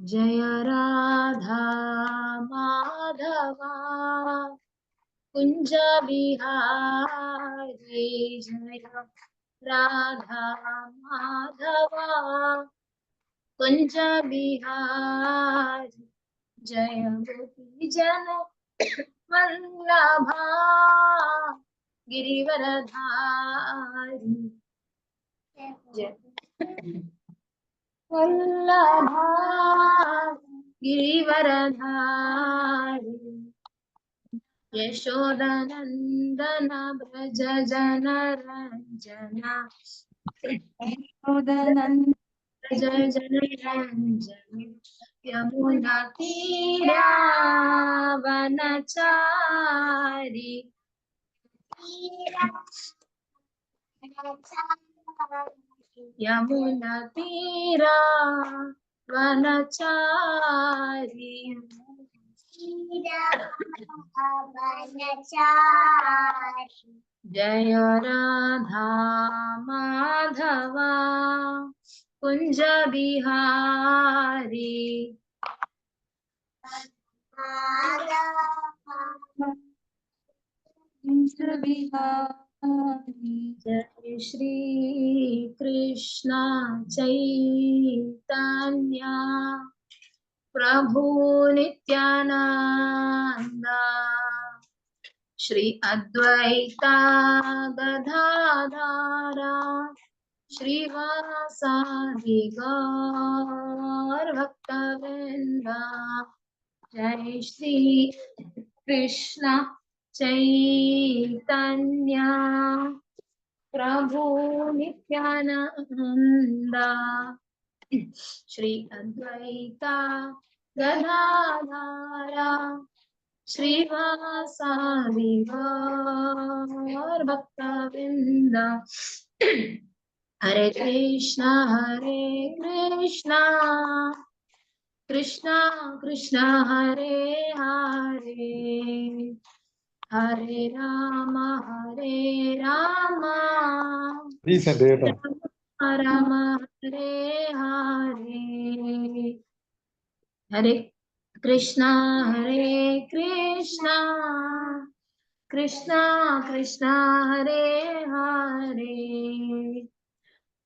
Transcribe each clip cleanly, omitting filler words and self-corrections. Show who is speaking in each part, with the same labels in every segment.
Speaker 1: जय राधा माधवा कुंज बिहारी जय राधा माधवा कुंज बिहारी जय गोपी जन वल्लभा गिरिवरधारी जय वल्लभा गिरिवरधारी यशोदनंदन ब्रज जन रंजना जय जन रंजन यमुना तीरा वनचारी यमुना तीरा वनचारी जय राधा माधवा कुंज बिहारी जय श्री कृष्ण चैतन्य प्रभु नित्यानंद श्री अद्वैता गदाधरा श्रीवासादि गौर भक्तवृंद जय श्री कृष्ण चैतन्य प्रभु नित्यानंद श्री अद्वैता गदाधरा श्रीवासादि गौर भक्तवृंद हरे कृष्णा कृष्णा कृष्णा हरे हरे हरे राम राम हरे हरे हरे कृष्णा कृष्णा कृष्णा हरे हरे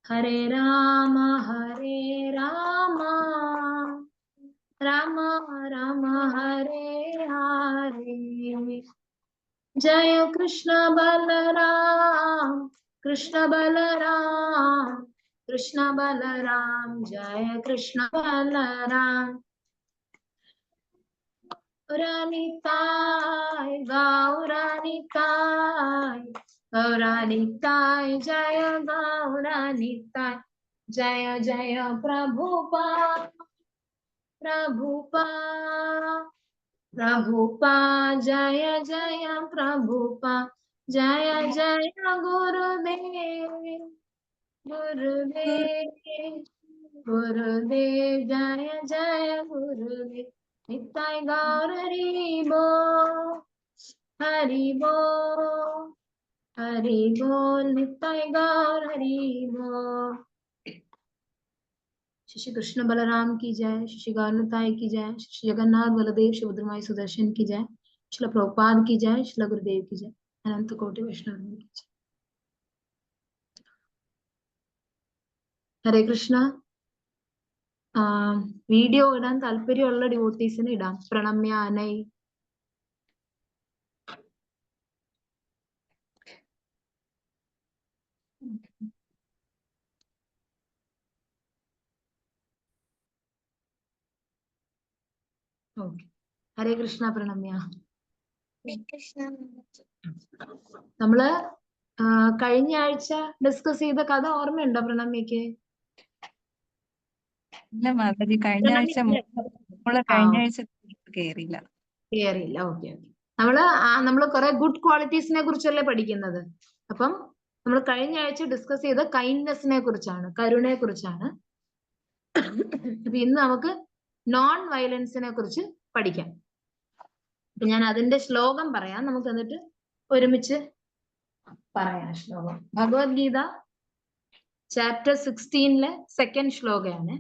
Speaker 1: हरे राम राम राम हरे हरे जय कृष्ण बलराम जय कृष्ण बलराम गौरानिताय जय गौरानिताय जय जय प्रभुपा जय जय प्रभुपा जय जय गुरुदेव जय जय गुरुदेव निताय गौर हरि बोल निताय गौर हरि बोल। श्री कृष्ण बलराम की जय, श्री गौरताई की जय, श्री जगन्नाथ बलदेव सुभद्रमाई सुदर्शन की जय, श्री प्रभुपाद की जय, श्री गुरुदेव की जय, अनंत कोटि वैष्णव की जय। हरे कृष्ण। വീഡിയോ ഇടാൻ താല്പര്യമുള്ള ഡിവോട്ടീസിന് ഇടാം. പ്രണമ്യ അനൈ ഹരേ കൃഷ്ണ. പ്രണമ്യ. നമ്മള് കഴിഞ്ഞ ആഴ്ച ഡിസ്കസ് ചെയ്ത കഥ ഓർമ്മയുണ്ടോ പ്രണമ്യക്ക്?
Speaker 2: ഇല്ല മാതാജി, കഴിഞ്ഞ ആഴ്ച കേറിയില്ല.
Speaker 1: ഓക്കെ. നമ്മള് കുറെ ഗുഡ് ക്വാളിറ്റീസിനെ കുറിച്ചല്ലേ പഠിക്കുന്നത്. അപ്പം നമ്മൾ കഴിഞ്ഞ ആഴ്ച ഡിസ്കസ് ചെയ്ത കൈൻഡ്നെസ്സിനെ കുറിച്ചാണ്, കരുണയെ കുറിച്ചാണ്. അപ്പൊ ഇന്ന് നമുക്ക് നോൺ വയലൻസിനെ കുറിച്ച് പഠിക്കാം. അപ്പൊ ഞാൻ അതിന്റെ ശ്ലോകം പറയാം, നമുക്ക് എന്നിട്ട് ഒരുമിച്ച് പറയാം ശ്ലോകം. ഭഗവത്ഗീത ചാപ്റ്റർ 16 സെക്കൻഡ് ശ്ലോകയാണ്.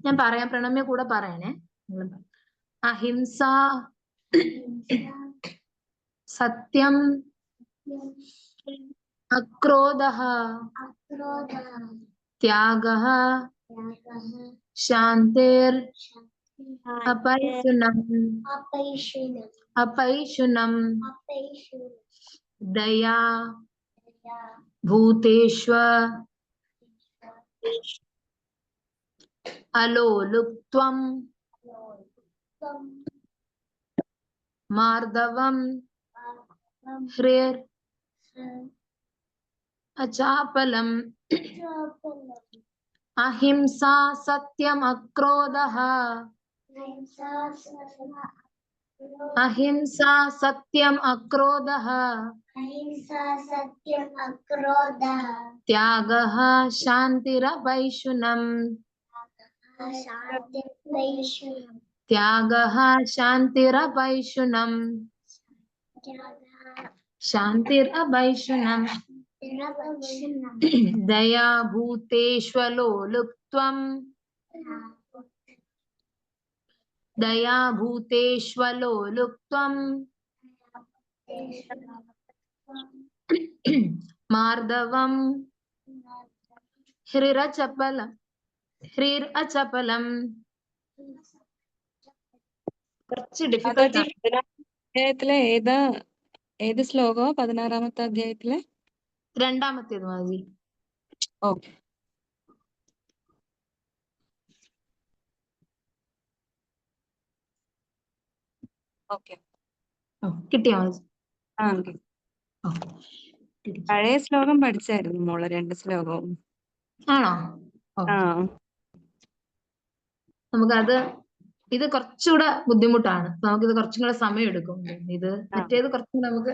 Speaker 1: ഞാൻ പറയാം, പ്രണമ്യ കൂടെ പറയണേ. അഹിംസ, സത്യം, അക്രോധഃ, ത്യാഗഃ, ശാന്തിർ, अपैशुनम्, दया, भूतेष्व, अलोलुप्त्वम्, मार्दवम्, ह्रीर्, अचापलम्, अहिंसा, सत्यम्, अक्रोधः, अहिंसा, सत्यम्, अक्रोधः, त्यागः, शान्तिरपैशुनम्, त्यागः, शान्तिरपैशुनम्, शान्तिरपैशुनम्, दया, भूतेष्वलोलुप्त्वम्, दया, भूतेष्वलोलुप्त्वम्, मार्दवम्, ह्रीरचपलम्, കുറച്ച് ഡിഫിക്കൽട്ട് ആണ്.
Speaker 2: അധ്യായത്തിലെ ഏത് ശ്ലോകോ? 16-ാമത്തെ അധ്യായത്തിലെ
Speaker 1: രണ്ടാമത്തേത് മതി.
Speaker 2: ഓക്കെ. ഓക്കെ,
Speaker 1: കിട്ടിയോ മതി?
Speaker 2: ആ പഴയ ശ്ലോകം പഠിച്ചായിരുന്നു മോള്, 2 ശ്ലോകവും.
Speaker 1: ആണോ?
Speaker 2: ആ
Speaker 1: നമുക്കത് ഇത് കുറച്ചുകൂടെ ബുദ്ധിമുട്ടാണ്. നമുക്കിത് കുറച്ചും കൂടെ സമയം എടുക്കും. ഇത് മറ്റേത് കുറച്ചും നമുക്ക്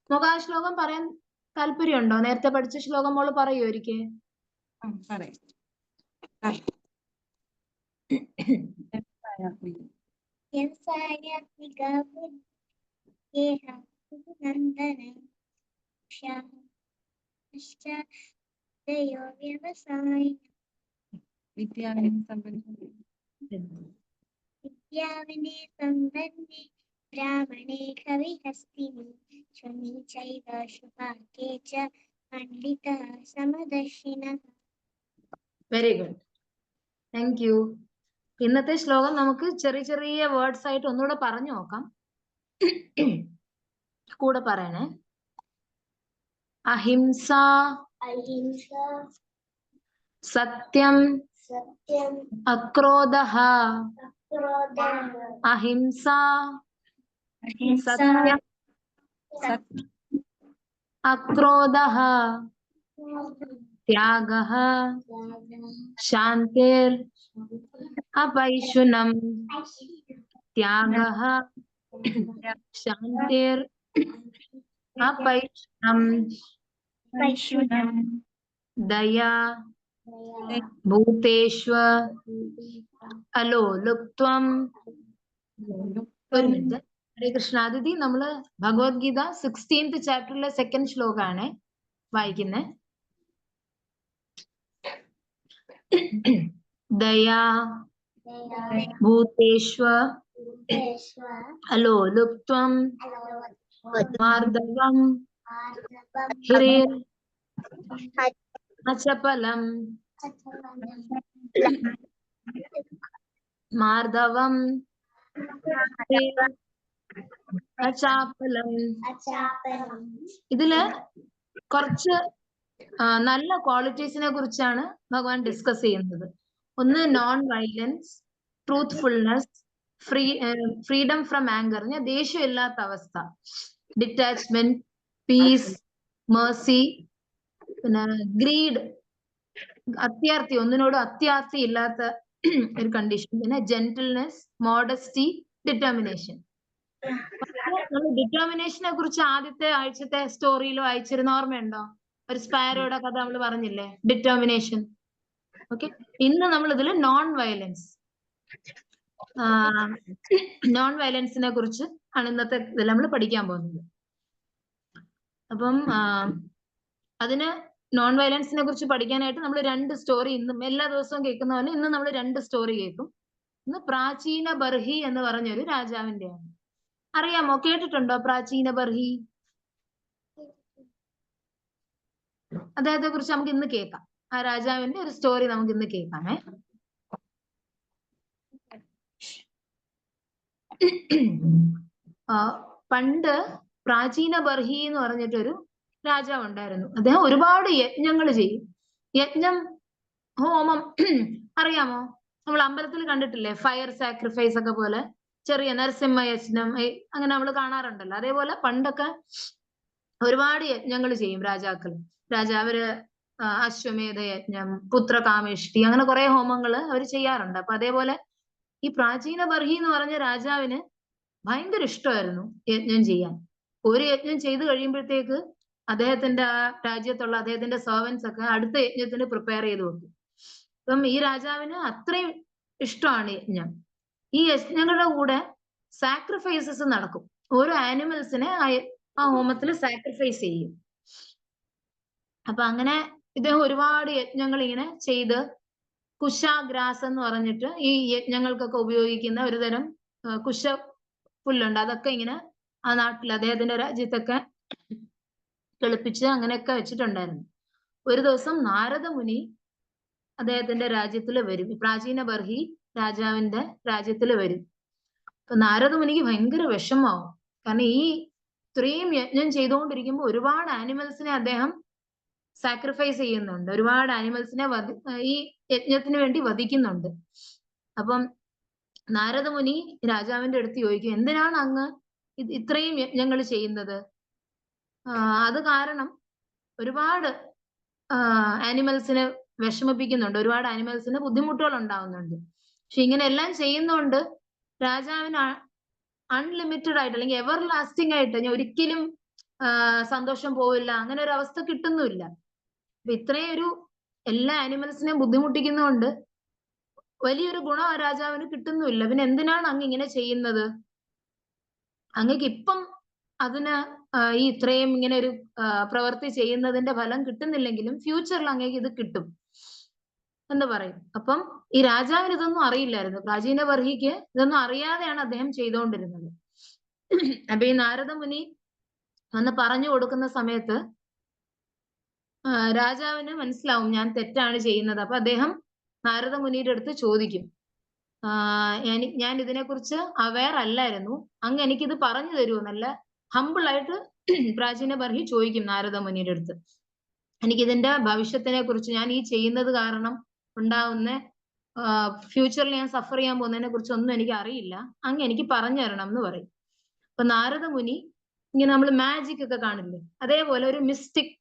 Speaker 1: നമുക്ക് ആ ശ്ലോകം പറയാൻ താല്പര്യമുണ്ടോ? നേരത്തെ പഠിച്ച ശ്ലോകം മോള് പറയൂ ഒരിക്കൽ.
Speaker 2: വിദ്യാവിനെ സമ്പന്നേ
Speaker 3: ബ്രാഹ്മണേ കവിഹസ്തിനി ക്ഷമീ ചൈവ ശുഭാകേ ച പണ്ഡിതഃ സമദർശിനഃ.
Speaker 1: Very good, thank you. ഇന്നത്തെ ശ്ലോകം നമുക്ക് ചെറിയ ചെറിയ വേർഡ്സ് ആയിട്ട് ഒന്നുകൂടെ പറഞ്ഞു നോക്കാം. കൂടെ പറയണേ. അഹിംസ, സത്യം, അക്രോധഃ, അഹിംസ, സത്യം, അക്രോധഃ, ത്യാഗഃ, ശാന്തിർ, अपैशुनम्, त्यागः, शान्तिर, अपैशुनम्, दया, भूतेष्व, अलोलुप्त्वम्. ഒരു മിനിറ്റ്. ഹരേ കൃഷ്ണ. അതിഥി, നമ്മള് ഭഗവത്ഗീത 16th ചാപ്റ്ററിലെ 2nd ശ്ലോകാണ് വായിക്കുന്നത്. दया, भूतेष्व, अलोलुप्त्वम्, मार्दवम्, ह्रीर्, अचपलम्, मार्दवम्, ह्रीर्, അചാപലം. ഇതില് കുറച്ച് നല്ല ക്വാളിറ്റീസിനെ കുറിച്ചാണ് ഭഗവാൻ ഡിസ്കസ് ചെയ്യുന്നത്. ഒന്ന് non violence, truthfulness, freedom from anchor, ദേഷ്യം ഇല്ലാത്ത അവസ്ഥ, ഡിറ്റാച്ച്മെന്റ്, പീസ്, മേഴ്സി, പിന്നെ ഗ്രീഡ്, അത്യാർത്തി, ഒന്നിനോടും അത്യാർത്തി ഇല്ലാത്ത ഒരു കണ്ടീഷൻ, പിന്നെ ജെന്റിൽനെസ്, മോഡസ്റ്റി, ഡിറ്റർമിനേഷൻ. ഡിറ്റർമിനേഷനെ കുറിച്ച് ആദ്യത്തെ ആഴ്ചത്തെ സ്റ്റോറിയിൽ വായിച്ചിരുന്ന ഓർമ്മയുണ്ടോ? ഒരു സ്പാരോയുടെ കഥ നമ്മൾ പറഞ്ഞില്ലേ, ഡിറ്റർമിനേഷൻ. ഓക്കെ, ഇന്ന് നമ്മൾ ഇതിൽ നോൺ വയലൻസിനെ കുറിച്ച് ആണ് ഇന്നത്തെ ഇതിൽ നമ്മൾ പഠിക്കാൻ പോകുന്നത്. അപ്പം അതിന് നോൺ വയലൻസിനെ കുറിച്ച് പഠിക്കാനായിട്ട് നമ്മൾ 2 സ്റ്റോറി ഇന്നും എല്ലാ ദിവസവും കേൾക്കുന്ന പോലെ ഇന്ന് നമ്മൾ 2 സ്റ്റോറി കേൾക്കും. ഇന്ന് പ്രാചീന ബർഹി എന്ന് പറഞ്ഞൊരു രാജാവിന്റെയാണ്. അറിയാമോ, കേട്ടിട്ടുണ്ടോ പ്രാചീന ബർഹി? അദ്ദേഹത്തെ കുറിച്ച് നമുക്ക് ഇന്ന് കേൾക്കാം. ആ രാജാവിന്റെ ഒരു സ്റ്റോറി നമുക്ക് ഇന്ന് കേൾക്കാമേ. പണ്ട് പ്രാചീന ബർഹി എന്ന് പറഞ്ഞിട്ടൊരു രാജാവ് ഉണ്ടായിരുന്നു. അദ്ദേഹം ഒരുപാട് യജ്ഞങ്ങൾ ചെയ്യും. യജ്ഞം, ഹോമം അറിയാമോ? നമ്മൾ അമ്പലത്തിൽ കണ്ടിട്ടില്ലേ ഫയർ സാക്രിഫൈസ് ഒക്കെ പോലെ, ചെറിയ നരസിംഹ യജ്ഞം അങ്ങനെ നമ്മൾ കാണാറുണ്ടല്ലോ. അതേപോലെ പണ്ടൊക്കെ ഒരുപാട് യജ്ഞങ്ങൾ ചെയ്യും രാജാക്കൾ. രാജാവര് അശ്വമേധ യജ്ഞം, പുത്രകാമേഷ്ടി, അങ്ങനെ കുറെ ഹോമങ്ങൾ അവർ ചെയ്യാറുണ്ട്. അപ്പൊ അതേപോലെ ഈ പ്രാചീന ബർഹി എന്ന് പറഞ്ഞ രാജാവിന് ഭയങ്കര ഇഷ്ടമായിരുന്നു യജ്ഞം ചെയ്യാൻ. ഒരു യജ്ഞം ചെയ്തു കഴിയുമ്പോഴത്തേക്ക് അദ്ദേഹത്തിന്റെ ആ രാജ്യത്തുള്ള അദ്ദേഹത്തിന്റെ സെർവൻസ് ഒക്കെ അടുത്ത യജ്ഞത്തിന് പ്രിപ്പയർ ചെയ്ത് വെക്കും. അപ്പം ഈ രാജാവിന് അത്രയും ഇഷ്ടമാണ് യജ്ഞം. ഈ യജ്ഞങ്ങളുടെ കൂടെ സാക്രിഫൈസസ് നടക്കും. ഓരോ ആനിമൽസിനെ ആ ഹോമത്തിൽ സാക്രിഫൈസ് ചെയ്യും. അപ്പൊ അങ്ങനെ ഇദ്ദേഹം ഒരുപാട് യജ്ഞങ്ങൾ ഇങ്ങനെ ചെയ്ത്, കുശാഗ്രാസ് എന്ന് പറഞ്ഞിട്ട് ഈ യജ്ഞങ്ങൾക്കൊക്കെ ഉപയോഗിക്കുന്ന ഒരു തരം കുശ പുല്ലുണ്ട്. അതൊക്കെ ഇങ്ങനെ ആ നാട്ടിൽ അദ്ദേഹത്തിന്റെ രാജ്യത്തൊക്കെ കിളിപ്പിച്ച് അങ്ങനെയൊക്കെ വെച്ചിട്ടുണ്ടായിരുന്നു. ഒരു ദിവസം നാരദ മുനി അദ്ദേഹത്തിന്റെ രാജ്യത്തിൽ വരും. പ്രാചീന ബർഹി രാജാവിന്റെ രാജ്യത്തിൽ വരും. അപ്പൊ നാരദ മുനിക്ക് ഭയങ്കര വിഷമാവും. കാരണം ഈ ഇത്രയും യജ്ഞം ചെയ്തുകൊണ്ടിരിക്കുമ്പോൾ ഒരുപാട് ആനിമൽസിനെ അദ്ദേഹം സാക്രിഫൈസ് ചെയ്യുന്നുണ്ട്. ഒരുപാട് ആനിമൽസിനെ ഈ യജ്ഞത്തിന് വേണ്ടി വധിക്കുന്നുണ്ട്. അപ്പം നാരദ മുനി രാജാവിന്റെ അടുത്ത് ചോദിക്കും, എന്തിനാണ് അങ്ങ് ഇത്രയും യജ്ഞങ്ങൾ ചെയ്യുന്നത്? അത് കാരണം ഒരുപാട് ആനിമൽസിനെ വിഷമിപ്പിക്കുന്നുണ്ട്, ഒരുപാട് ആനിമൽസിന് ബുദ്ധിമുട്ടുകൾ ഉണ്ടാവുന്നുണ്ട്. പക്ഷെ ഇങ്ങനെ എല്ലാം ചെയ്യുന്നോണ്ട് രാജാവിന് അൺലിമിറ്റഡ് ആയിട്ട് അല്ലെങ്കിൽ എവർ ലാസ്റ്റിംഗ് ആയിട്ട് ഞാൻ ഒരിക്കലും സന്തോഷം പോവില്ല, അങ്ങനെ ഒരു അവസ്ഥ കിട്ടുന്നുമില്ല. അപ്പൊ ഇത്രയും ഒരു എല്ലാ ആനിമൽസിനെയും ബുദ്ധിമുട്ടിക്കുന്നതുകൊണ്ട് വലിയൊരു ഗുണം ആ രാജാവിന് കിട്ടുന്നുമില്ല. പിന്നെ എന്തിനാണ് അങ്ങ് ഇങ്ങനെ ചെയ്യുന്നത്? അങ്ങക്ക് ഇപ്പം അതിന് ഈ ഇത്രയും ഇങ്ങനെ ഒരു പ്രവൃത്തി ചെയ്യുന്നതിന്റെ ഫലം കിട്ടുന്നില്ലെങ്കിലും ഫ്യൂച്ചറിൽ അങ്ങേക്ക് ഇത് കിട്ടും എന്ന് പറയും. അപ്പം ഈ രാജാവിന് ഇതൊന്നും അറിയില്ലായിരുന്നു. പ്രാചീന ബർഹിക്ക് ഇതൊന്നും അറിയാതെയാണ് അദ്ദേഹം ചെയ്തുകൊണ്ടിരുന്നത്. അപ്പൊ ഈ നാരദ മുനി വന്ന് പറഞ്ഞു കൊടുക്കുന്ന സമയത്ത് രാജാവിന് മനസ്സിലാവും ഞാൻ തെറ്റാണ് ചെയ്യുന്നത്. അപ്പൊ അദ്ദേഹം നാരദ മുനിയുടെ അടുത്ത് ചോദിക്കും, ഞാൻ ഇതിനെക്കുറിച്ച് അവെയർ അല്ലായിരുന്നു, അങ്ങ് എനിക്കിത് പറഞ്ഞു തരുമോ? നല്ല ഹമ്പിൾ ആയിട്ട് പ്രാചീന ബർഹി ചോദിക്കും നാരദ മുനിയുടെ അടുത്ത്. എനിക്കിതിന്റെ ഭവിഷ്യത്തിനെ കുറിച്ച്, ഞാൻ ഈ ചെയ്യുന്നത് കാരണം ഉണ്ടാവുന്ന ഫ്യൂച്ചറിൽ ഞാൻ സഫർ ചെയ്യാൻ പോകുന്നതിനെ കുറിച്ച് ഒന്നും എനിക്ക് അറിയില്ല, അങ്ങ് എനിക്ക് പറഞ്ഞു തരണം എന്ന് പറയും. അപ്പൊ നാരദ മുനി ഇങ്ങനെ നമ്മൾ മാജിക് ഒക്കെ കാണില്ലേ, അതേപോലെ ഒരു മിസ്റ്റിക്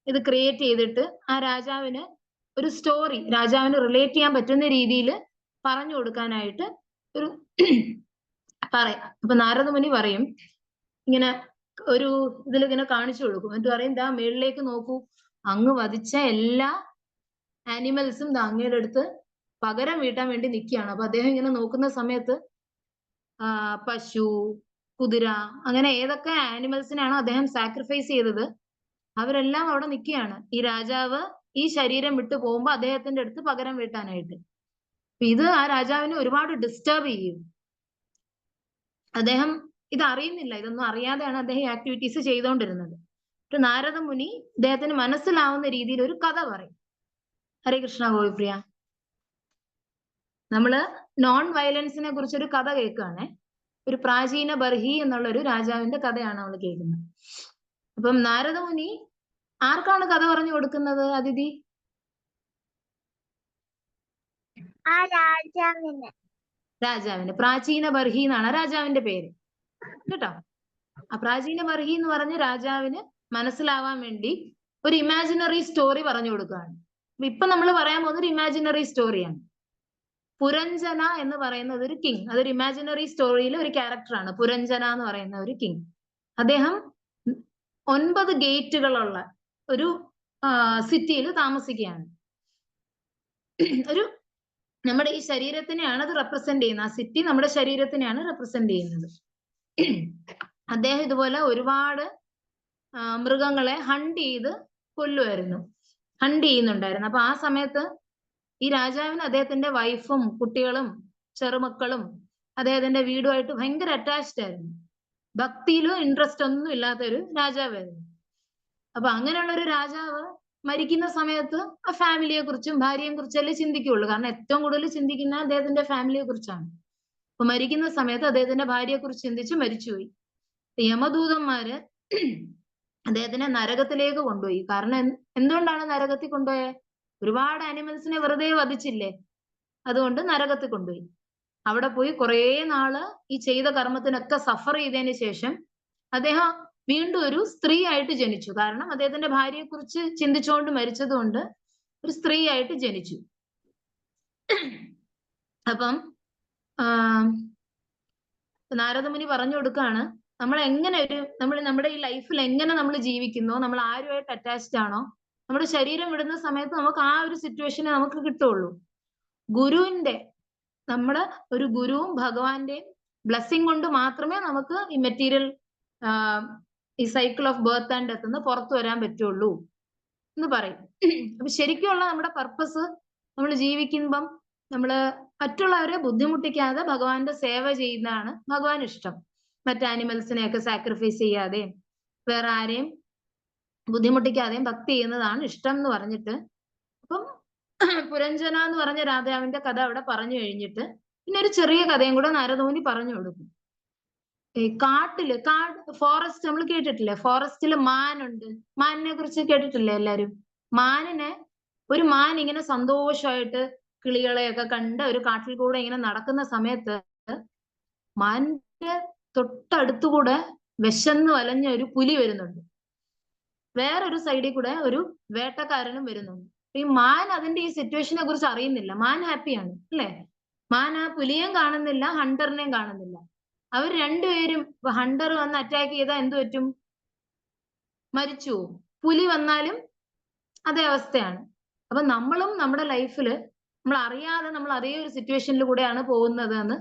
Speaker 1: ഇത് ക്രിയേറ്റ് ചെയ്തിട്ട് ആ രാജാവിന് ഒരു സ്റ്റോറി രാജാവിന് റിലേറ്റ് ചെയ്യാൻ പറ്റുന്ന രീതിയിൽ പറഞ്ഞു കൊടുക്കാനായിട്ട് ഒരു പറയാം. അപ്പൊ നാരദ മുനി പറയും, ഇങ്ങനെ ഒരു ഇതിലിങ്ങനെ കാണിച്ചു കൊടുക്കും. എന്നിട്ട് പറയും, ദാ മേളിലേക്ക് നോക്കൂ, അങ്ങ് വധിച്ച എല്ലാ ആനിമൽസും അങ്ങയുടെ അടുത്ത് പകരം വീട്ടാൻ വേണ്ടി നിൽക്കുകയാണ്. അപ്പൊ അദ്ദേഹം ഇങ്ങനെ നോക്കുന്ന സമയത്ത് പശു, കുതിര, അങ്ങനെ ഏതൊക്കെ ആനിമൽസിനാണോ അദ്ദേഹം സാക്രിഫൈസ് ചെയ്തത് അവരെല്ലാം അവിടെ നിൽക്കുകയാണ്. ഈ രാജാവ് ഈ ശരീരം വിട്ടു പോകുമ്പോ അദ്ദേഹത്തിന്റെ അടുത്ത് പകരം വീട്ടാനായിട്ട്. ഇത് ആ രാജാവിനെ ഒരുപാട് ഡിസ്റ്റർബ് ചെയ്യും. അദ്ദേഹം ഇത് അറിയുന്നില്ല, ഇതൊന്നും അറിയാതെയാണ് അദ്ദേഹം ഈ ആക്ടിവിറ്റീസ് ചെയ്തുകൊണ്ടിരുന്നത്. നാരദ മുനി അദ്ദേഹത്തിന് മനസ്സിലാവുന്ന രീതിയിൽ ഒരു കഥ പറയും. ഹരേ കൃഷ്ണ ഗോപിപ്രിയ. നമ്മള് നോൺ വയലൻസിനെ കുറിച്ചൊരു കഥ കേൾക്കുകയാണെ. ഒരു പ്രാചീന ബർഹി എന്നുള്ള ഒരു രാജാവിന്റെ കഥയാണ് നമ്മൾ കേൾക്കുന്നത്. അപ്പം നാരദ മുനി ആർക്കാണ് കഥ പറഞ്ഞു കൊടുക്കുന്നത് അതിഥി? രാജാവിന്. പ്രാചീന ബർഹി എന്നാണ് രാജാവിന്റെ പേര് കേട്ടോ. ആ പ്രാചീന ബർഹി എന്ന് പറഞ്ഞ രാജാവിന് മനസ്സിലാവാൻ വേണ്ടി ഒരു ഇമാജിനറി സ്റ്റോറി പറഞ്ഞു കൊടുക്കുകയാണ്. ഇപ്പൊ നമ്മൾ പറയാൻ പോകുന്ന ഒരു ഇമാജിനറി സ്റ്റോറിയാണ്. പുരഞ്ജന എന്ന് പറയുന്നത് ഒരു കിങ്, അതൊരു ഇമാജിനറി സ്റ്റോറിയിലെ ഒരു ക്യാരക്ടറാണ്. പുരഞ്ജന എന്ന് പറയുന്ന ഒരു കിങ്. അദ്ദേഹം 9 ഗേറ്റുകളുള്ള ഒരു സിറ്റിയിൽ താമസിക്കുകയാണ്. ഒരു നമ്മുടെ ഈ ശരീരത്തിനെയാണ് അത് റെപ്രസെന്റ് ചെയ്യുന്നത്. ആ സിറ്റി നമ്മുടെ ശരീരത്തിനെയാണ് റെപ്രസെന്റ് ചെയ്യുന്നത്. അദ്ദേഹം ഇതുപോലെ ഒരുപാട് മൃഗങ്ങളെ ഹണ്ട് ചെയ്ത് കൊല്ലുമായിരുന്നു, ഹണ്ട് ചെയ്യുന്നുണ്ടായിരുന്നു. അപ്പൊ ആ സമയത്ത് ഈ രാജാവിന് അദ്ദേഹത്തിന്റെ വൈഫും കുട്ടികളും ചെറുമക്കളും അദ്ദേഹത്തിന്റെ വീടുമായിട്ട് ഭയങ്കര അറ്റാച്ച്ഡ് ആയിരുന്നു. ഭക്തിയിലും ഇൻട്രസ്റ്റ് ഒന്നും ഇല്ലാത്ത ഒരു രാജാവായിരുന്നു. അപ്പൊ അങ്ങനെയുള്ള ഒരു രാജാവ് മരിക്കുന്ന സമയത്ത് ആ ഫാമിലിയെ കുറിച്ചും ഭാര്യയെ കുറിച്ചല്ലേ ചിന്തിക്കുള്ളൂ. കാരണം ഏറ്റവും കൂടുതൽ ചിന്തിക്കുന്ന അദ്ദേഹത്തിന്റെ ഫാമിലിയെ കുറിച്ചാണ്. അപ്പൊ മരിക്കുന്ന സമയത്ത് അദ്ദേഹത്തിന്റെ ഭാര്യയെ കുറിച്ച് ചിന്തിച്ച് മരിച്ചുപോയി. യമദൂതന്മാര് അദ്ദേഹത്തിനെ നരകത്തിലേക്ക് കൊണ്ടുപോയി. കാരണം എന്തുകൊണ്ടാണ് നരകത്തിൽ കൊണ്ടുപോയത്? ഒരുപാട് ആനിമൽസിനെ വെറുതെ വധിച്ചില്ലേ, അതുകൊണ്ട് നരകത്തിൽ കൊണ്ടുപോയി. അവിടെ പോയി കുറേ നാള് ഈ ചെയ്ത കർമ്മത്തിനൊക്കെ സഫർ ചെയ്തതിന് ശേഷം അദ്ദേഹം വീണ്ടും ഒരു സ്ത്രീ ആയിട്ട് ജനിച്ചു. കാരണം അദ്ദേഹത്തിന്റെ ഭാര്യയെ കുറിച്ച് ചിന്തിച്ചുകൊണ്ട് മരിച്ചത് കൊണ്ട് ഒരു സ്ത്രീ ആയിട്ട് ജനിച്ചു. അപ്പം നാരദമുനി പറഞ്ഞു കൊടുക്കാണ്, നമ്മൾ നമ്മുടെ ഈ ലൈഫിൽ എങ്ങനെ നമ്മൾ ജീവിക്കുന്നോ, നമ്മൾ ആരുമായിട്ട് അറ്റാച്ച്ഡ് ആണോ, നമ്മുടെ ശരീരം വിടുന്ന സമയത്ത് നമുക്ക് ആ ഒരു സിറ്റുവേഷനെ നമുക്ക് കിട്ടുള്ളൂ. നമ്മുടെ ഒരു ഗുരുവും ഭഗവാന്റെയും ബ്ലെസ്സിങ് കൊണ്ട് മാത്രമേ നമുക്ക് ഈ മെറ്റീരിയൽ ഈ cycle of birth and death നിന്ന് പുറത്തു വരാൻ പറ്റുള്ളൂ എന്ന് പറയും. അപ്പൊ ശരിക്കുള്ള നമ്മുടെ പർപ്പസ്, നമ്മൾ ജീവിക്കുമ്പം നമ്മള് മറ്റുള്ളവരെ ബുദ്ധിമുട്ടിക്കാതെ ഭഗവാന്റെ സേവ ചെയ്യുന്നതാണ് ഭഗവാൻ ഇഷ്ടം. മറ്റ് ആനിമൽസിനെയൊക്കെ സാക്രിഫൈസ് ചെയ്യാതെയും വേറെ ആരെയും ബുദ്ധിമുട്ടിക്കാതെയും ഭക്തി ചെയ്യുന്നതാണ് ഇഷ്ടം എന്ന് പറഞ്ഞിട്ട്, അപ്പം പുരഞ്ജന എന്ന് പറഞ്ഞ രാജാവിന്റെ കഥ അവിടെ പറഞ്ഞു കഴിഞ്ഞിട്ട് പിന്നെ ഒരു ചെറിയ കഥയും കൂടെ നാരദമുനി പറഞ്ഞു കൊടുക്കും. ഈ ഫോറസ്റ്റ് നമ്മൾ കേട്ടിട്ടില്ലേ, ഫോറസ്റ്റില് മാനുണ്ട്. മാനിനെ കുറിച്ച് കേട്ടിട്ടില്ലേ എല്ലാരും? ഒരു മാൻ ഇങ്ങനെ സന്തോഷമായിട്ട് കിളികളെയൊക്കെ കണ്ട് ഒരു കാട്ടിൽ കൂടെ ഇങ്ങനെ നടക്കുന്ന സമയത്ത് മാനിന്റെ തൊട്ടടുത്തുകൂടെ വിശന്ന് വലഞ്ഞ ഒരു പുലി വരുന്നുണ്ട്. വേറൊരു സൈഡിൽ കൂടെ ഒരു വേട്ടക്കാരനും വരുന്നുണ്ട്. ഈ മാൻ അതിന്റെ ഈ സിറ്റുവേഷനെ കുറിച്ച് അറിയുന്നില്ല. മാൻ ഹാപ്പിയാണ് അല്ലെ? മാൻ ആ പുലിയെയും കാണുന്നില്ല, ഹണ്ടറിനെയും കാണുന്നില്ല. അവർ രണ്ടുപേരും, ഹണ്ടർ വന്ന് അറ്റാക്ക് ചെയ്താൽ എന്ത് പറ്റും? മരിച്ചു. പുലി വന്നാലും അതേ അവസ്ഥയാണ്. അപ്പൊ നമ്മളും നമ്മുടെ ലൈഫില് നമ്മൾ അറിയാതെ നമ്മൾ അതേ ഒരു സിറ്റുവേഷനിൽ കൂടെയാണ് പോകുന്നത് എന്ന്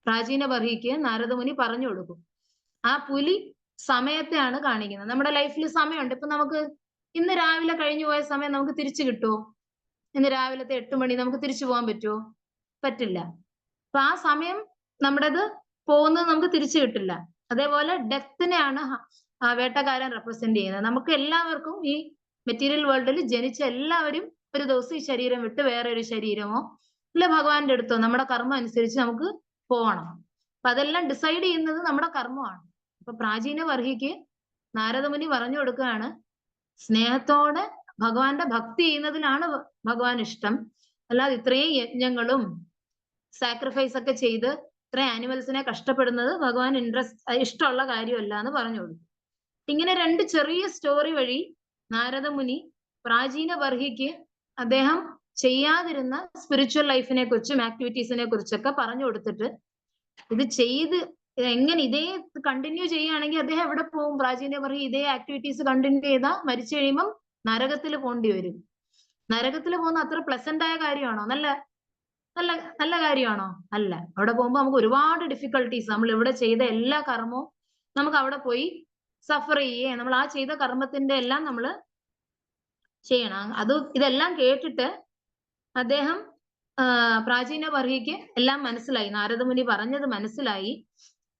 Speaker 1: പ്രാചീന ബർഹിക്ക് നാരദമുനി പറഞ്ഞു കൊടുക്കും. ആ പുലി സമയത്തെയാണ് കാണിക്കുന്നത്. നമ്മുടെ ലൈഫിൽ സമയമുണ്ട്. ഇപ്പൊ നമുക്ക് ഇന്ന് രാവിലെ കഴിഞ്ഞു പോയ സമയം നമുക്ക് തിരിച്ചു കിട്ടുമോ? ഇന്ന് രാവിലത്തെ 8 മണി നമുക്ക് തിരിച്ചു പോകാൻ പറ്റുമോ? പറ്റില്ല. അപ്പൊ ആ സമയം നമ്മുടേത് പോകുന്നത് നമുക്ക് തിരിച്ചു കിട്ടില്ല. അതേപോലെ ഡെത്തിനെയാണ് ആ വേട്ടക്കാരൻ റെപ്രസെന്റ് ചെയ്യുന്നത്. നമുക്ക് എല്ലാവർക്കും ഈ മെറ്റീരിയൽ വേൾഡിൽ ജനിച്ച എല്ലാവരും ഒരു ദിവസം ഈ ശരീരം വിട്ട് വേറെ ഒരു ശരീരമോ ഇല്ല ഭഗവാന്റെ അടുത്തോ നമ്മുടെ കർമ്മം അനുസരിച്ച് നമുക്ക് പോകണം. അപ്പൊ അതെല്ലാം ഡിസൈഡ് ചെയ്യുന്നത് നമ്മുടെ കർമ്മമാണ്. അപ്പൊ പ്രാചീന ബർഹിക്ക് നാരദമുനി പറഞ്ഞു കൊടുക്കുകയാണ്, സ്നേഹത്തോടെ ഭഗവാന്റെ ഭക്തി ചെയ്യുന്നതിലാണ് ഭഗവാൻ ഇഷ്ടം. അല്ലാതെ ഇത്രയും യജ്ഞങ്ങളും സാക്രിഫൈസ് ഒക്കെ ചെയ്ത് ഇത്രയും ആനിമൽസിനെ കഷ്ടപ്പെടുന്നത് ഭഗവാൻ ഇഷ്ടമുള്ള കാര്യമല്ല എന്ന് പറഞ്ഞു കൊടുക്കും. ഇങ്ങനെ 2 ചെറിയ സ്റ്റോറി വഴി നാരദമുനി പ്രാചീന ബർഹിക്ക് അദ്ദേഹം ചെയ്യാതിരുന്ന സ്പിരിച്വൽ ലൈഫിനെ കുറിച്ചും ആക്ടിവിറ്റീസിനെ കുറിച്ചൊക്കെ പറഞ്ഞു കൊടുത്തിട്ട്, ഇത് എങ്ങനെ ഇതേ കണ്ടിന്യൂ ചെയ്യുകയാണെങ്കിൽ അദ്ദേഹം എവിടെ പോകും? പ്രാചീന ബർഹി ഇതേ ആക്ടിവിറ്റീസ് കണ്ടിന്യൂ ചെയ്താൽ മരിച്ചു കഴിയുമ്പം നരകത്തിൽ പോകേണ്ടി വരും. നരകത്തിൽ പോകുന്ന അത്ര പ്ലസന്റ് ആയ കാര്യമാണോ? നല്ല കാര്യമാണോ? അല്ല. അവിടെ പോകുമ്പോൾ നമുക്ക് ഒരുപാട് ഡിഫിക്കൽട്ടീസ്, നമ്മൾ ഇവിടെ ചെയ്ത എല്ലാ കർമ്മവും നമുക്ക് അവിടെ പോയി സഫർ ചെയ്യേ, നമ്മൾ ആ ചെയ്ത കർമ്മത്തിന്റെ എല്ലാം നമ്മൾ ചെയ്യണം. ഇതെല്ലാം കേട്ടിട്ട് അദ്ദേഹം പ്രാചീന ബർഹിക്ക് എല്ലാം മനസ്സിലായി. നാരദമുനി പറഞ്ഞത് മനസ്സിലായി.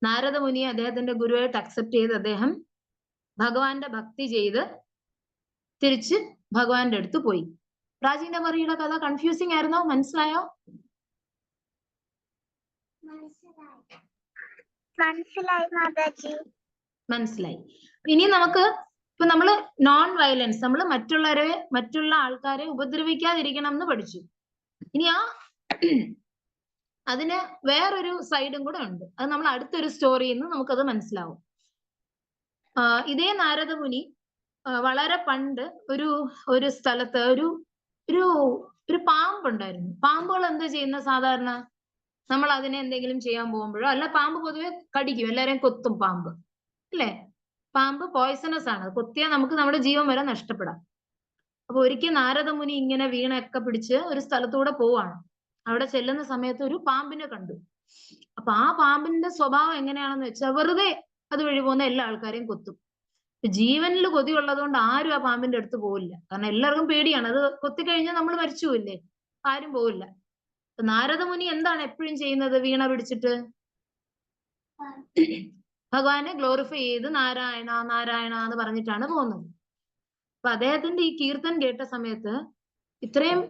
Speaker 1: നാരദമുനിയെ അദ്ദേഹത്തിന്റെ ഗുരുവായിട്ട് അക്സെപ്റ്റ് ചെയ്ത് അദ്ദേഹം ഭഗവാന്റെ ഭക്തി ചെയ്ത് തിരിച്ച് ഭഗവാന്റെ അടുത്ത് പോയി. പ്രാചീന ബർഹിയുടെ കഥ കൺഫ്യൂസിങ് ആയിരുന്നോ? മനസ്സിലായോ? മനസ്സിലായി. ഇനി നമുക്ക് ഇപ്പൊ നമ്മള് നോൺ വയലൻസ്, നമ്മൾ മറ്റുള്ള ആൾക്കാരെ ഉപദ്രവിക്കാതിരിക്കണം എന്ന് പഠിച്ചു. ഇനി അതിന് വേറൊരു സൈഡും കൂടെ ഉണ്ട്. അത് നമ്മൾ അടുത്തൊരു സ്റ്റോറിയിൽ നിന്ന് നമുക്കത് മനസ്സിലാവും. ഇതേ നാരദമുനി വളരെ പണ്ട് ഒരു സ്ഥലത്ത് ഒരു പാമ്പുണ്ടായിരുന്നു. പാമ്പുകൾ എന്താ ചെയ്യുന്ന സാധാരണ? നമ്മൾ അതിനെ എന്തെങ്കിലും ചെയ്യാൻ പോകുമ്പോഴോ, അല്ല പാമ്പ് പൊതുവെ കടിക്കും, എല്ലാരെയും കൊത്തും പാമ്പ് അല്ലേ? പാമ്പ് പോയ്സണസ് ആണ്. കൊത്തിയാൽ നമുക്ക് നമ്മുടെ ജീവൻ വരെ നഷ്ടപ്പെടാം. അപ്പൊ ഒരിക്കൽ നാരദമുനി ഇങ്ങനെ വീണയൊക്കെ പിടിച്ച് ഒരു സ്ഥലത്തൂടെ പോവാണ്. അവിടെ ചെല്ലുന്ന സമയത്ത് ഒരു പാമ്പിനെ കണ്ടു. അപ്പൊ ആ പാമ്പിന്റെ സ്വഭാവം എങ്ങനെയാണെന്ന് വെച്ചാൽ വെറുതെ അതുവഴി പോകുന്ന എല്ലാ ആൾക്കാരെയും കൊത്തും. ജീവനിൽ കൊതി ഉള്ളതുകൊണ്ട് ആരും ആ പാമ്പിന്റെ അടുത്ത് പോവില്ല. കാരണം എല്ലാവർക്കും പേടിയാണ്. അത് കൊത്തിക്കഴിഞ്ഞാൽ നമ്മൾ മരിച്ചു പോവില്ലേ, ആരും പോവില്ല. നാരദമുനി എന്താണ് എപ്പോഴും ചെയ്യുന്നത്? വീണ പിടിച്ചിട്ട് ഭഗവാനെ ഗ്ലോറിഫൈ ചെയ്ത് നാരായണ നാരായണ എന്ന് പറഞ്ഞിട്ടാണ് പോകുന്നത്. അപ്പൊ അദ്ദേഹത്തിന്റെ ഈ കീർത്തൻ കേട്ട സമയത്ത് ഇത്രയും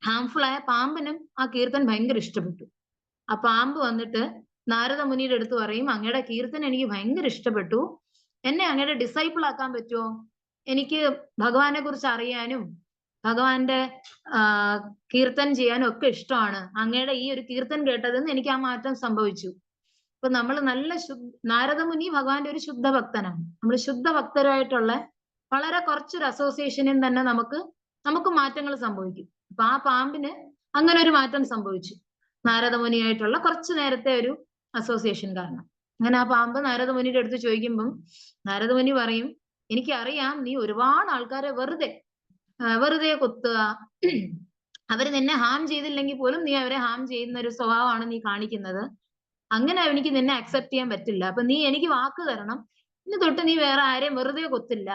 Speaker 1: ഹാംഫുൾ ആയ പാമ്പിനും ആ കീർത്തൻ ഭയങ്കര ഇഷ്ടപ്പെട്ടു. ആ പാമ്പ് വന്നിട്ട് നാരദമുനിയുടെ അടുത്ത് പറയും, അങ്ങയുടെ കീർത്തൻ എനിക്ക് ഭയങ്കര ഇഷ്ടപ്പെട്ടു, എന്നെ അങ്ങയുടെ ഡിസൈപ്പിൾ ആക്കാൻ പറ്റുമോ? എനിക്ക് ഭഗവാനെ കുറിച്ച് അറിയാനും ഭഗവാന്റെ കീർത്തൻ ചെയ്യാനും ഒക്കെ ഇഷ്ടമാണ്. അങ്ങയുടെ ഈ ഒരു കീർത്തൻ കേട്ടതെന്ന് എനിക്ക് ആ മാറ്റം സംഭവിച്ചു. അപ്പൊ നമ്മൾ നല്ല നാരദമുനി ഭഗവാന്റെ ഒരു ശുദ്ധ ഭക്തനാണ്. നമ്മൾ ശുദ്ധ ഭക്തരായിട്ടുള്ള വളരെ കുറച്ചൊരു അസോസിയേഷനിൽ തന്നെ നമുക്ക് മാറ്റങ്ങൾ സംഭവിക്കും. അപ്പൊ ആ പാമ്പിന് അങ്ങനെ ഒരു മാറ്റം സംഭവിച്ചു, നാരദമുനിയായിട്ടുള്ള കുറച്ചു നേരത്തെ ഒരു അസോസിയേഷൻ കാരണം. അങ്ങനെ ആ പാമ്പ് നാരദമുനിയുടെ അടുത്ത് ചോദിക്കുമ്പം നാരദമുനി പറയും, എനിക്കറിയാം നീ ഒരുപാട് ആൾക്കാരെ വെറുതെ കൊത്തുക, അവര് നിന്നെ ഹാം ചെയ്തില്ലെങ്കിൽ പോലും നീ അവരെ ഹാം ചെയ്യുന്ന ഒരു സ്വഭാവമാണ് നീ കാണിക്കുന്നത്. അങ്ങനെ എനിക്ക് നിന്നെ അക്സെപ്റ്റ് ചെയ്യാൻ പറ്റില്ല. അപ്പൊ നീ എനിക്ക് വാക്ക് തരണം, ഇനി തൊട്ട് നീ വേറെ ആരെയും വെറുതെ കൊത്തില്ല,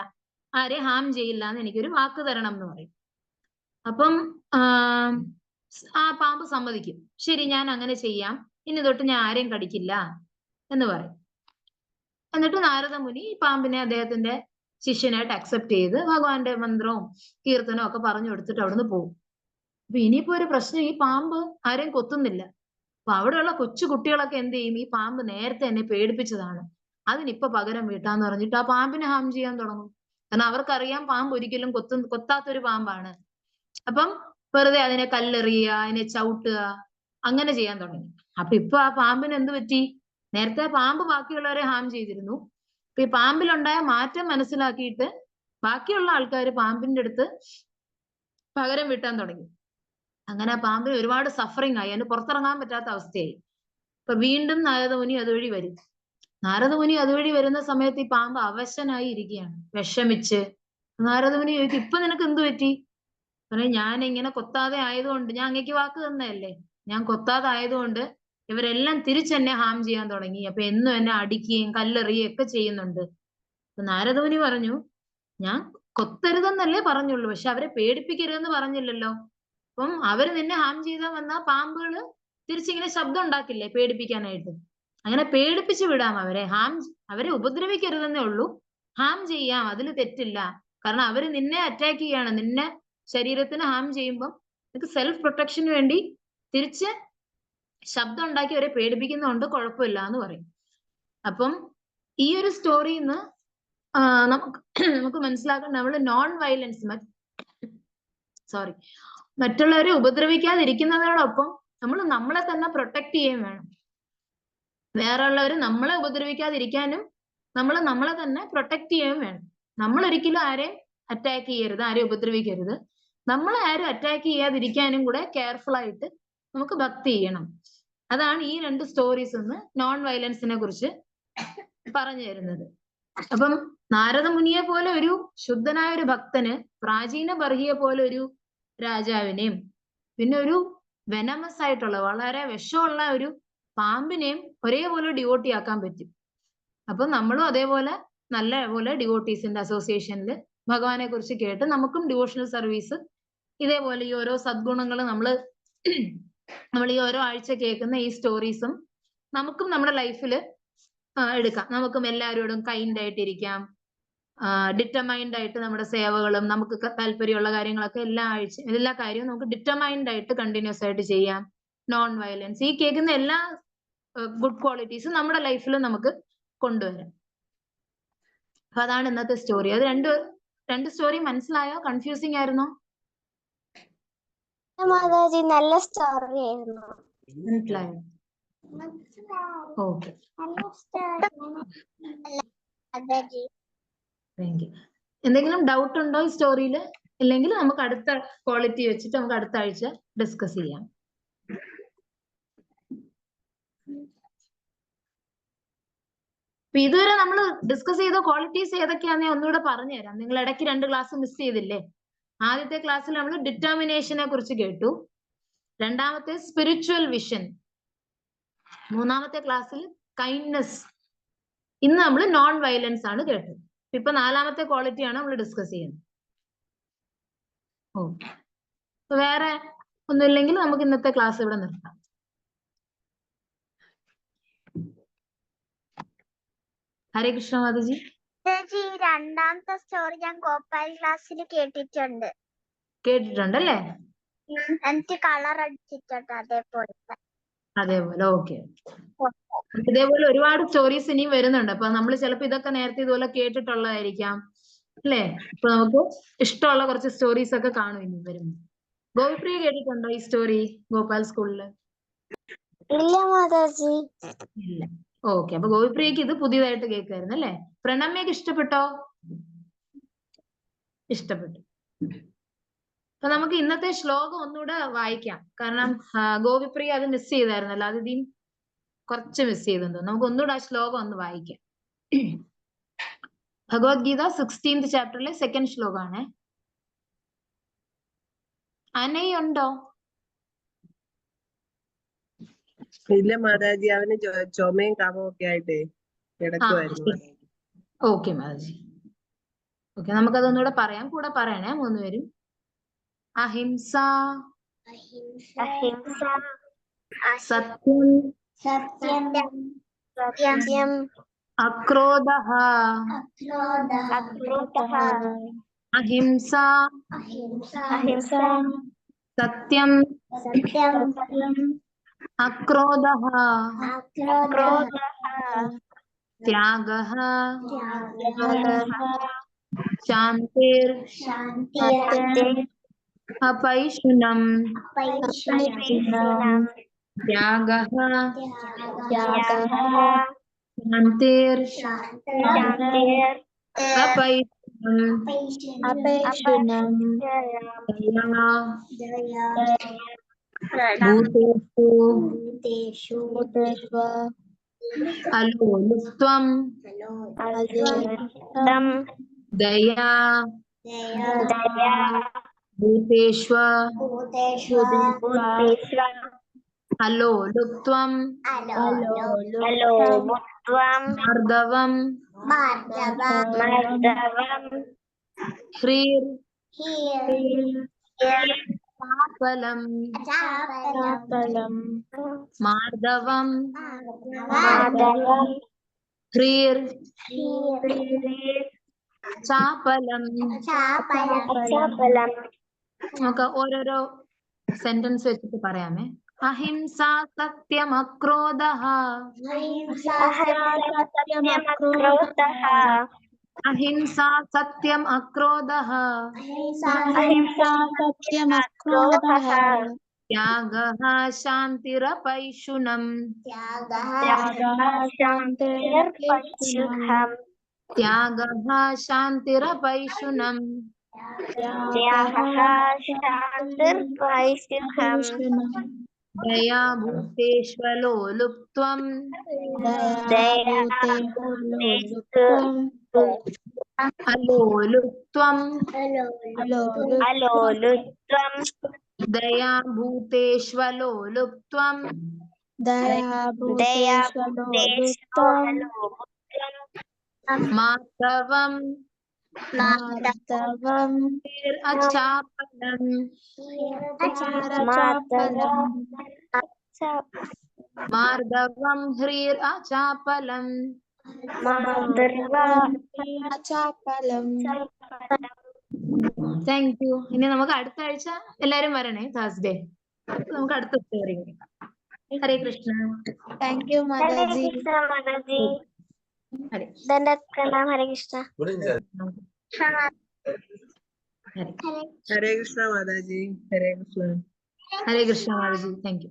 Speaker 1: ആരെയും ഹാം ചെയ്യില്ല എന്ന് എനിക്കൊരു വാക്ക് തരണം എന്ന് പറയും. അപ്പം ആ പാമ്പ് സമ്മതിക്കും, ശരി ഞാൻ അങ്ങനെ ചെയ്യാം, ഇനി തൊട്ട് ഞാൻ ആരെയും കടിക്കില്ല എന്ന് പറയും. എന്നിട്ട് നാരദമുനി ഈ പാമ്പിനെ അദ്ദേഹത്തിന്റെ ശിഷ്യനായിട്ട് അക്സെപ്റ്റ് ചെയ്ത് ഭഗവാന്റെ മന്ത്രവും കീർത്തനവും ഒക്കെ പറഞ്ഞു കൊടുത്തിട്ട് അവിടുന്ന് പോകും. അപ്പൊ ഇനിയിപ്പോ ഒരു പ്രശ്നം, ഈ പാമ്പ് ആരെയും കൊത്തുന്നില്ല. അപ്പൊ അവിടെയുള്ള കൊച്ചു കുട്ടികളൊക്കെ എന്ത് ചെയ്യും, ഈ പാമ്പ് നേരത്തെ എന്നെ പേടിപ്പിച്ചതാണ്, അതിനിപ്പൊ പകരം വീട്ടാന്ന് പറഞ്ഞിട്ട് ആ പാമ്പിനെ ഹാം ചെയ്യാൻ തുടങ്ങും. കാരണം അവർക്കറിയാം പാമ്പ് ഒരിക്കലും കൊത്താത്തൊരു പാമ്പാണ്. അപ്പം വെറുതെ അതിനെ കല്ലെറിയുക, അതിനെ ചവിട്ടുക, അങ്ങനെ ചെയ്യാൻ തുടങ്ങി. അപ്പൊ ഇപ്പൊ ആ പാമ്പിന് എന്ത് പറ്റി? നേരത്തെ പാമ്പ് ബാക്കിയുള്ളവരെ ഹാം ചെയ്തിരുന്നു. അപ്പൊ ഈ പാമ്പിലുണ്ടായ മാറ്റം മനസ്സിലാക്കിയിട്ട് ബാക്കിയുള്ള ആൾക്കാർ പാമ്പിന്റെ അടുത്ത് പകരം വീട്ടാൻ തുടങ്ങി. അങ്ങനെ ആ പാമ്പിന് ഒരുപാട് സഫറിങ് ആയി, അതിന് പുറത്തിറങ്ങാൻ പറ്റാത്ത അവസ്ഥയായി. അപ്പൊ വീണ്ടും നാരദമുനി അതുവഴി വരും. നാരദമുനി അതുവഴി വരുന്ന സമയത്ത് ഈ പാമ്പ് അവശനായി ഇരിക്കുകയാണ്, വിഷമിച്ച്. നാരദമുനി ചോദിക്കും, ഇപ്പൊ നിനക്ക് എന്ത് പറ്റി? പറയാം, ഞാൻ ഇങ്ങനെ കൊത്താതെ ആയതുകൊണ്ട്, ഞാൻ അങ്ങേക്ക് വാക്ക് തന്നതല്ലേ, ഞാൻ കൊത്താതെ ആയതുകൊണ്ട് ഇവരെല്ലാം തിരിച്ചെന്നെ ഹാം ചെയ്യാൻ തുടങ്ങി. അപ്പൊ എന്നും എന്നെ അടിക്കുകയും കല്ലെറിയുകയും ഒക്കെ ചെയ്യുന്നുണ്ട്. അപ്പൊ നാരദമുനി പറഞ്ഞു, ഞാൻ കൊത്തരുതെന്നല്ലേ പറഞ്ഞുള്ളൂ, പക്ഷെ അവരെ പേടിപ്പിക്കരുതെന്ന് പറഞ്ഞില്ലല്ലോ. അപ്പം അവര് നിന്നെ ഹാം ചെയ്താൽ വന്ന പാമ്പുകള് തിരിച്ചിങ്ങനെ ശബ്ദം ഉണ്ടാക്കില്ലേ പേടിപ്പിക്കാനായിട്ട്. അങ്ങനെ പേടിപ്പിച്ചു വിടാം അവരെ, അവരെ ഉപദ്രവിക്കരുതെന്നേ ഉള്ളൂ, ഹാം ചെയ്യാം, അതിൽ തെറ്റില്ല. കാരണം അവര് നിന്നെ അറ്റാക്ക് ചെയ്യാണ്, നിന്നെ ശരീരത്തിന് ഹാം ചെയ്യുമ്പോൾ നിനക്ക് സെൽഫ് പ്രൊട്ടക്ഷന് വേണ്ടി തിരിച്ച് ശബ്ദം ഉണ്ടാക്കി അവരെ പേടിപ്പിക്കുന്നതുകൊണ്ട് കുഴപ്പമില്ല എന്ന് പറയും. അപ്പം ഈ ഒരു സ്റ്റോറിയിൽ നിന്ന് നമുക്ക് മനസ്സിലാക്കാൻ, നമ്മൾ നോൺ വയലൻസ് മറ്റുള്ളവരെ ഉപദ്രവിക്കാതിരിക്കുന്നതോടൊപ്പം നമ്മൾ നമ്മളെ തന്നെ പ്രൊട്ടക്ട് ചെയ്യുകയും വേണം. വേറെ ഉള്ളവർ നമ്മളെ ഉപദ്രവിക്കാതിരിക്കാനും നമ്മൾ നമ്മളെ തന്നെ പ്രൊട്ടക്ട് ചെയ്യുകയും വേണം. നമ്മൾ ഒരിക്കലും ആരെയും അറ്റാക്ക് ചെയ്യരുത്, ആരെയും ഉപദ്രവിക്കരുത്. നമ്മളെ ആരും അറ്റാക്ക് ചെയ്യാതിരിക്കാനും കൂടെ കെയർഫുൾ ആയിട്ട് നമുക്ക് ഭക്തി ചെയ്യണം. അതാണ് ഈ രണ്ട് സ്റ്റോറീസ് നോൺ വയലൻസിനെ കുറിച്ച് പറഞ്ഞു തരുന്നത്. അപ്പം നാരദമുനിയെ പോലെ ഒരു ശുദ്ധനായ ഒരു ഭക്തന് പ്രാചീന ബർഹിയെ പോലെ ഒരു രാജാവിനെയും പിന്നെ ഒരു വെനമസ് ആയിട്ടുള്ള വളരെ വിഷമുള്ള ഒരു പാമ്പിനെയും ഒരേപോലെ ഡിവോട്ടി ആക്കാൻ പറ്റും. അപ്പൊ നമ്മളും അതേപോലെ നല്ല പോലെ ഡിവോട്ടീസിന്റെ അസോസിയേഷനിൽ ഭഗവാനെ കുറിച്ച് കേട്ട് നമുക്കും ഡിവോഷണൽ സർവീസ് ഇതേപോലെ ഈ ഓരോ സദ്ഗുണങ്ങൾ നമ്മൾ ഈ ഓരോ ആഴ്ച കേൾക്കുന്ന ഈ സ്റ്റോറീസും നമുക്കും നമ്മുടെ ലൈഫിൽ എടുക്കാം. നമുക്കും എല്ലാവരോടും കൈൻഡ് ആയിട്ടിരിക്കാം, ഡിറ്റർമൈൻഡ് ആയിട്ട് നമ്മുടെ സേവകളും നമുക്ക് താല്പര്യമുള്ള കാര്യങ്ങളൊക്കെ എല്ലാ കാര്യവും നമുക്ക് ഡിറ്റർമൈൻഡ് ആയിട്ട് കണ്ടിന്യൂസ് ആയിട്ട് ചെയ്യാം. നോൺ വയലൻസ്, ഈ കേൾക്കുന്ന എല്ലാ ഗുഡ് ക്വാളിറ്റീസും നമ്മുടെ ലൈഫിൽ നമുക്ക് കൊണ്ടുവരാം. അപ്പൊ അതാണ് ഇന്നത്തെ സ്റ്റോറി. അത് രണ്ട് സ്റ്റോറി മനസ്സിലായോ? കൺഫ്യൂസിങ് ആയിരുന്നോ?
Speaker 3: മാതാജി നല്ല സ്റ്റോറി ആയിരുന്നു.
Speaker 1: മനസ്സിലായോ? Okay, thank you. എന്തെങ്കിലും ഡൗട്ട് ഉണ്ടോ ഈ സ്റ്റോറിയിൽ? ഇല്ലെങ്കിൽ നമുക്ക് അടുത്ത ക്വാളിറ്റി വെച്ചിട്ട് നമുക്ക് അടുത്ത ആഴ്ച ഡിസ്കസ് ചെയ്യാം. അപ്പൊ ഇതുവരെ നമ്മൾ ഡിസ്കസ് ചെയ്ത ക്വാളിറ്റീസ് ഏതൊക്കെയാണെന്ന് ഒന്നുകൂടെ പറഞ്ഞുതരാം. നിങ്ങൾ ഇടയ്ക്ക് 2 ക്ലാസ് മിസ് ചെയ്തില്ലേ? ആദ്യത്തെ ക്ലാസ്സിൽ നമ്മൾ ഡിറ്റർമിനേഷനെ കുറിച്ച് കേട്ടു, രണ്ടാമത്തെ സ്പിരിച്വൽ വിഷൻ, മൂന്നാമത്തെ ക്ലാസ്സിൽ കൈൻഡ്നെസ്, ഇന്ന് നമ്മൾ നോൺ വയലൻസ് ആണ് കേട്ടത്. ഇപ്പൊ 4ാമത്തെ ക്വാളിറ്റിയാണ് നമ്മൾ ഡിസ്കസ് ചെയ്യുന്നത്. ഓക്കെ, വേറെ ഒന്നുമില്ലെങ്കിൽ നമുക്ക് ഇന്നത്തെ ക്ലാസ് ഇവിടെ നിർത്താം. ഹരേ കൃഷ്ണ മാതാജി.
Speaker 3: ചേച്ചി, രണ്ടാമത്തെ സ്റ്റോറി ഞാൻ ഗോപാൽ ക്ലാസ്സിൽ കേട്ടിട്ടുണ്ട്.
Speaker 1: കേട്ടിട്ടുണ്ടല്ലേ?
Speaker 3: എനിക്ക് കളർ അടിച്ചിട്ടുണ്ട് അതേപോലെ.
Speaker 1: ഓക്കെ. ഇതേപോലെ ഒരുപാട് സ്റ്റോറീസ് ഇനിയും വരുന്നുണ്ട്. അപ്പൊ നമ്മൾ ചിലപ്പോ ഇതൊക്കെ നേരത്തെ ഇതുപോലെ കേട്ടിട്ടുള്ളതായിരിക്കാം അല്ലേ? അപ്പൊ നമുക്ക് ഇഷ്ടമുള്ള കുറച്ച് സ്റ്റോറീസ് ഒക്കെ കാണും ഇനി വരുമ്പോ. ഗോപിപ്രിയ കേട്ടിട്ടുണ്ടോ ഈ സ്റ്റോറി ഗോപാൽ സ്കൂളില്?
Speaker 3: ഇല്ല മാതാജി.
Speaker 1: ഇല്ല. ഓക്കെ, അപ്പൊ ഗോപിപ്രിയക്ക് ഇത് പുതിയതായിട്ട് കേൾക്കായിരുന്നു അല്ലേ? പ്രണമ്യക്ക് ഇഷ്ടപ്പെട്ടോ? ഇഷ്ടപ്പെട്ടു. അപ്പൊ നമുക്ക് ഇന്നത്തെ ശ്ലോകം ഒന്നുകൂടെ വായിക്കാം. കാരണം ഗോപിപ്രിയ അത് മിസ് ചെയ്തായിരുന്നല്ലോ, അത് ഇതിൽ കുറച്ച് മിസ് ചെയ്തിട്ടുണ്ട്. നമുക്ക് ഒന്നുകൂടെ ആ ശ്ലോകം ഒന്ന് വായിക്കാം. Bhagavad Gita 16th ചാപ്റ്ററിലെ 2nd ശ്ലോകമാണ്. അനയുണ്ടോ?
Speaker 4: ഇല്ല മാതാജി, അവന് ചുമയും കഫവും ഒക്കെ ആയിട്ടേ കിടക്കുമായിരുന്നു.
Speaker 1: ഓക്കെ മാതാജി. ഓക്കെ, നമുക്കതൊന്നുകൂടെ പറയാം. കൂടെ പറയണേ 3 പേരും. അഹിംസ, സത്യം,
Speaker 3: സത്യം,
Speaker 1: അക്രോധഃ, അഹിംസ, സത്യം, അക്രോധഃ, ത്യാഗഃ, ശാന്തിർ, അപൈശുനം, ത്യാഗഃ, ശാന്തിർ, അപൈശുനം, ദയാ, ഭൂതേഷു അലോലുപ്ത്വം, ദയാ, ഭൂതേഷു അലോലുപ്ത്വം, മാർദവം, ഹ്രീർ, ചാപലം, മാർദവം, ഹ്രീർ, ചാപലം. നമുക്ക് ഓരോരോ സെന്റൻസ് വെച്ചിട്ട് പറയാമേ. അഹിംസ, സത്യം, അക്രോധഃ. അഹിംസ, സത്യം, അക്രോധഃ. ത്യാഗഃ, ശാന്തിരപൈശുനം. ത്യാഗഃ, ശാന്തിരപൈശുനം. ദയാ, ഭൂതേഷ്വലോലുപ്ത്വം. അലോലുപ്ത്വം, ദയാ, ഭൂതേഷ്വലോലുപ്ത്വം. മാധവം, അച്ചാപലം. മാർദവം, ഹ്രീർ, അചാപലം. Thank you. ഇനി നമുക്ക് അടുത്ത ആഴ്ച എല്ലാരും വരണേ, Thursday. നമുക്ക് അടുത്ത സ്റ്റോറി കേൾക്കാം. ഹരേ കൃഷ്ണ.
Speaker 3: താങ്ക് യു മാതാജി.
Speaker 1: ഹരേ
Speaker 3: ഹരേ കൃഷ്ണ.
Speaker 4: ഹരേ കൃഷ്ണ മാതാജി. ഹരേ കൃഷ്ണ.
Speaker 1: ഹരേ കൃഷ്ണ മാതാജി. Thank U.